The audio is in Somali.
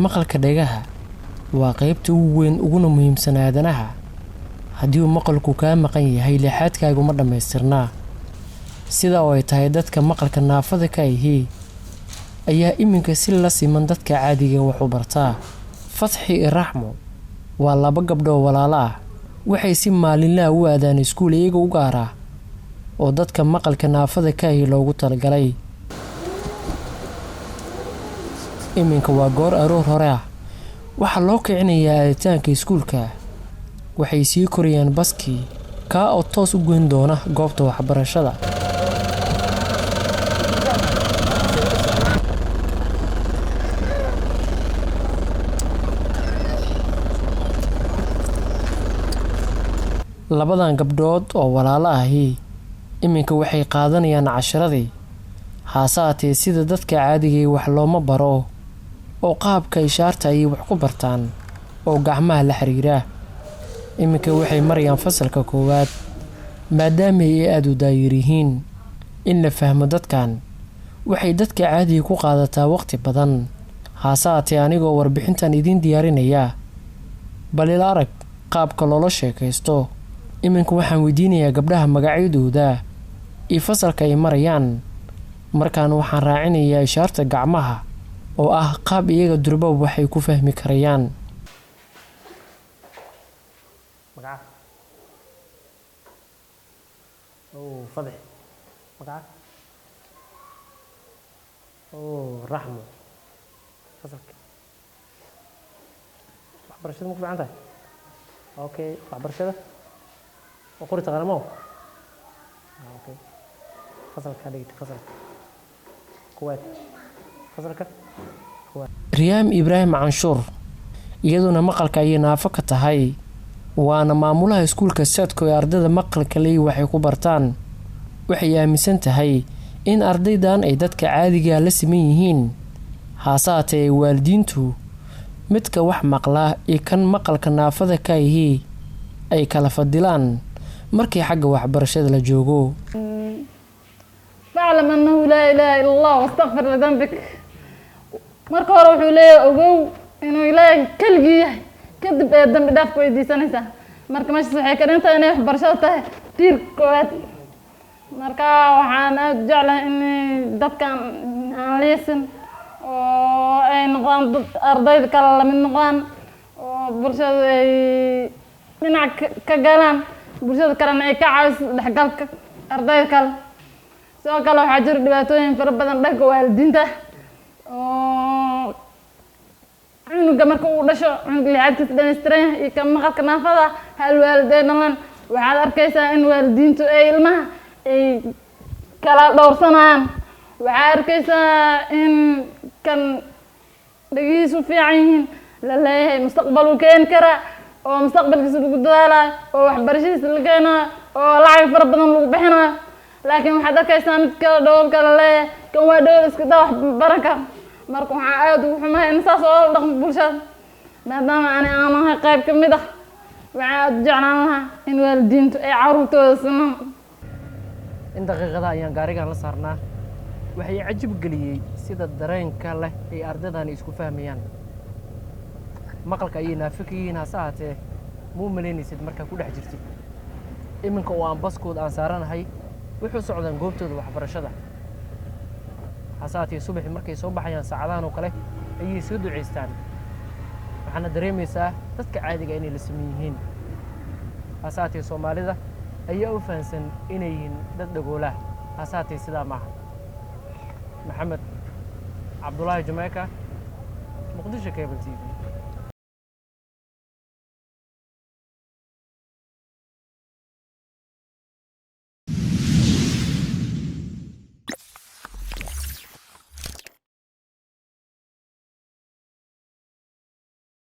maqalka dhagaha waa qaybta ugu weyn uguna muhiimsan aadanaha. haddii uu maqalku kaa maqan yahay lixaadkaagu ma dhammaystirnaa. sida oo ay tahay dadka maqalka naafada ka ahi ayaa iminka si la siman dadka caadiga wax u bartaa. Fatxi iyo Raxmo waa laba gabdho walaalo ah. waxay si maalinle ah u aadaan iskuul iyaga u gaar ah oo dadka maqalka naafada ka ahi loogu talagalay. iminka waa goor aroor hore ah. waxaa loo kicinayaa aaditaanka iskuulka. waxay sii korayaan baskii kaa oo toos u goyn doona goobta waxbarashada. labadan gabdhood oo walaalo ahi iminka waxay qaadanayaan casharadii. haasaatee sida dadka caadiga wax looma baro oo qaabka ishaarta ay wax ku bartaan oo gacmaha la xiriira. iminka waxay marayaan fasalka koowaad maadaama ay aad u daayir yihiin. in la fahmo dadkan waxay dadka caadiga ku qaadataa waqti badan. haasaatee anigoo warbixintan idiin diyaarinaya bal ila arag qaabka loola sheekaysto. iminka waxaan weydiinayaa gabdhaha magacyadooda iyo fasalka ay marayaan. markaan waxaan raacinayaa ishaarta gacmaha oo ah qaab iyaga durba waxay ku fahmi karayaan. magaca Fadxi magaca Raxmo fasalka waxbarashada ma ku fiican tahay. okay waxbarashada وقريت تغنمو اوكي فصلك هذيك فصلك كويت فصلك كويت. ريام إبراهيم عنشور iyaduna maqalka ay naafo ka tahay waana maamulaha iskuulka Sadko ee ardayda maqalka leh waxay ku bartaan. waxay aaminsan tahay in ardaydan ay dadka caadiga la siman yihiin. haasaatee waalidiintu midka wax maqla iyo kan maqalka naafada ka ahi ay kala fadilaan markii xagga waxbarashada la joogo. فاعلم أنه لا إله إلا الله واستغفر لذنبك. marka hore wuxuu leeyahay ogow inuu ilaahay kaligii yahay kadib ee dambi dhaaf ku weydiisanaysaa. marka meeshaas waxay ka dhintaa inay waxbarashada tahay tiir koowaad. marka waxaan aad u jeclahay in dadkan aan leesan oo ay noqdaan dad ardayda kale la mid noqdaan oo bulshada ay dhinac ka galaan bulshada kalena ay ka caawiso dhexgalka ardayda kale. sidoo kale waxaa jira dhibaatooyin fara badan dhanka waalidiinta oo cunuga marka uu dhasho cunuga lixaadkiisa dhammaystiran yahay iyo kan maqalka naafada hal waalid ay dhalaan. waxaad arkaysaa in waalidiintu ay ilmaha ay kala dhowrsanayaan. waxaad arkaysaa in kan dhagihiisu fiican yihiin la leeyahay mustaqbal uu keeni karaa oo mustaqbalkiisa lagu dadaalayo oo waxbarashadiisa la keenayo oo lacag fara badan lagu bixinayo. laakiin waxaad arkaysaa mid kale dhowlka la leeyahay kan waa dhowl iska daa wax baran kara. marka waxaa aad ugu xumahay in saas oo la dhaqmo bulshada maadaama aan ahay qayb ka mid ah. waxaa aad u jeclaan lahaa in waalidiintu ay caruurtooda simaan. in daqiiqada ayaan gaarigan la saarnaa. waxay cajib geliyey sida dareenka leh ay ardaydan isku fahmayaan. maqalka ayay naafo ka yihiin haasaatee muu malaynaysid markaa ku dhex jirtid. iminka oo aan baskooda aan saaranahay wuxuu socdaan goobtooda waxbarashada. haasaatee subaxii markay soo baxayaan saacadahan oo kale ayay soo duceystaan. waxaana dareemaysaa dadka caadiga inay la siman yihiin. haasaatee Soomaalida ayaa u fahansan inay yihiin dad dhagoola. haasaatee sidaa maaha. maxamed cabdullaahi Jamaica, Muqdisho Cable TV.